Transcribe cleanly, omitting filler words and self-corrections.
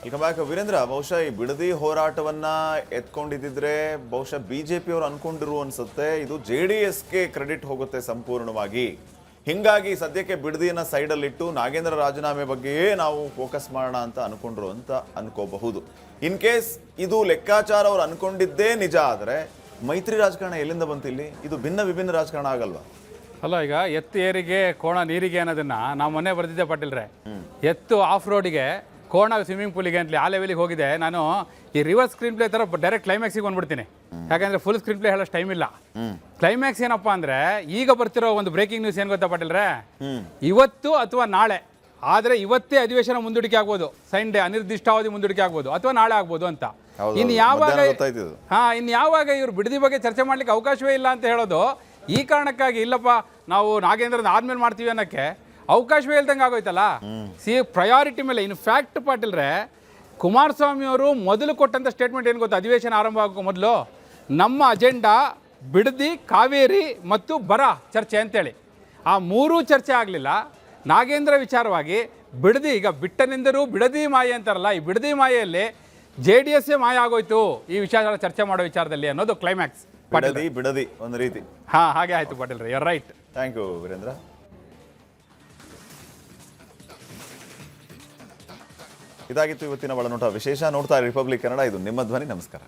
Welcome back Veerendra. ಬಹುಶಃ ಈ ಬಿಡದಿ ಹೋರಾಟವನ್ನ ಎತ್ಕೊಂಡಿದ್ದಿದ್ರೆ ಬಹುಶಃ ಬಿಜೆಪಿ ಅವರು ಅನ್ಕೊಂಡಿರು ಅನ್ಸುತ್ತೆ ಇದು JDSಗೆ ಕ್ರೆಡಿಟ್ ಹೋಗುತ್ತೆ ಸಂಪೂರ್ಣವಾಗಿ. ಹಿಂಗಾಗಿ ಸದ್ಯಕ್ಕೆ ಬಿಡದಿಯನ್ನ ಸೈಡಲ್ಲಿಟ್ಟು ನಾಗೇಂದ್ರ ರಾಜೀನಾಮೆ ಬಗ್ಗೆಯೇ ನಾವು ಫೋಕಸ್ ಮಾಡೋಣ ಅಂತ ಅನ್ಕೊಂಡ್ರು ಅಂತ ಅನ್ಕೋಬಹುದು. ಇನ್ ಕೇಸ್ ಇದು ಲೆಕ್ಕಾಚಾರ ಅವ್ರು ಅನ್ಕೊಂಡಿದ್ದೇ ನಿಜ ಆದರೆ ಮೈತ್ರಿ ರಾಜಕಾರಣ ಎಲ್ಲಿಂದ ಬಂತು ಇಲ್ಲಿ? ಇದು ಭಿನ್ನ ವಿಭಿನ್ನ ರಾಜಕಾರಣ ಆಗಲ್ವಾ? ಅಲ್ಲ, ಈಗ ಎತ್ತು ಏರಿಗೆ ಕೋಣ ನೀರಿಗೆ ಅನ್ನೋದನ್ನ ನಾವು ಮೊನ್ನೆ ಬರ್ದಿದ್ದೆ ಪಾಟೀಲ್ರೆ. ಎತ್ತು ಆಫ್ ರೋಡಿಗೆ, ಕೋಣ ಸ್ವಿಮ್ಮಿಂಗ್ ಪೂಲಿಗೆ ಅಂತಲಿ ಆ ಲೆವೆಲಿಗೆ ಹೋಗಿದೆ. ನಾನು ಈ ರಿವರ್ಸ್ ಸ್ಕ್ರೀನ್ ಪ್ಲೇ ಥರ ಡೈರೆಕ್ಟ್ ಕ್ಲೈಮ್ಯಾಕ್ಸಿಗೆ ಬಂದ್ಬಿಡ್ತೀನಿ. ಯಾಕಂದ್ರೆ ಫುಲ್ ಸ್ಕ್ರೀನ್ ಪ್ಲೇ ಹೇಳೋಷ್ಟು ಟೈಮ್ ಇಲ್ಲ. ಕ್ಲೈಮ್ಯಾಕ್ಸ್ ಏನಪ್ಪಾ ಅಂದ್ರೆ ಈಗ ಬರ್ತಿರೋ ಒಂದು ಬ್ರೇಕಿಂಗ್ ನ್ಯೂಸ್ ಏನು ಗೊತ್ತಾ ಪಾಟೀಲ್ರೆ? ಇವತ್ತು ಅಥವಾ ನಾಳೆ, ಆದರೆ ಇವತ್ತೇ ಅಧಿವೇಶನ ಮುಂದೂಡಿಕೆ ಆಗ್ಬೋದು. ಸಂಡೇ ಅನಿರ್ದಿಷ್ಟಾವಧಿ ಮುಂದೂಡಿಕೆ ಆಗ್ಬೋದು ಅಥವಾ ನಾಳೆ ಆಗ್ಬೋದು ಅಂತ. ಇನ್ನು ಯಾವಾಗ ಇವ್ರು ಬಿಡದಿ ಬಗ್ಗೆ ಚರ್ಚೆ ಮಾಡ್ಲಿಕ್ಕೆ ಅವಕಾಶವೇ ಇಲ್ಲ ಅಂತ ಹೇಳೋದು ಈ ಕಾರಣಕ್ಕಾಗಿ. ಇಲ್ಲಪ್ಪ ನಾವು ನಾಗೇಂದ್ರನ ಆದ್ಮೇಲೆ ಮಾಡ್ತೀವಿ ಅನ್ನೋಕ್ಕೆ ಅವಕಾಶವೇ ಇಲ್ದಂಗೆ ಆಗೋಯ್ತಲ್ಲ. ಪ್ರಯಾರಿಟಿ ಮೇಲೆ ಇನ್ಫ್ಯಾಕ್ಟ್ ಪಾಟೀಲ್ರೆ, ಕುಮಾರಸ್ವಾಮಿ ಅವರು ಮೊದಲು ಕೊಟ್ಟಂಥ ಸ್ಟೇಟ್ಮೆಂಟ್ ಏನು ಗೊತ್ತಾ? ಅಧಿವೇಶನ ಆರಂಭ ಆಗೋ ಮೊದಲು ನಮ್ಮ ಅಜೆಂಡಾ ಬಿಡದಿ, ಕಾವೇರಿ ಮತ್ತು ಬರ ಚರ್ಚೆ ಅಂತೇಳಿ. ಆ ಮೂರೂ ಚರ್ಚೆ ಆಗಲಿಲ್ಲ. ನಾಗೇಂದ್ರ ವಿಚಾರವಾಗಿ ಬಿಡದಿ, ಈಗ ಬಿಟ್ಟನೆಂದರೂ ಬಿಡದಿ ಮಾಯೆ ಅಂತಾರಲ್ಲ, ಈ ಬಿಡದಿ ಮಾಯೆಯಲ್ಲಿ JDS ಮಾಯ ಆಗೋಯ್ತು ಈ ವಿಚಾರ ಚರ್ಚೆ ಮಾಡೋ ವಿಚಾರದಲ್ಲಿ ಅನ್ನೋದು ಕ್ಲೈಮ್ಯಾಕ್ಸ್. ಬಿಡದಿ ಒಂದು ರೀತಿ ಹಾಗೆ ಆಯ್ತು ಪಾಟೀಲ್ರೆ, you are right. Thank you Veerendra. ಇದಾಗಿತ್ತು ಇವತ್ತಿನ ಒಳನೋಟ ವಿಶೇಷ. ನೋಡ್ತಾ ರಿಪಬ್ಲಿಕ್ ಕನ್ನಡ, ಇದು ನಿಮ್ಮ ಧ್ವನಿ. ನಮಸ್ಕಾರ.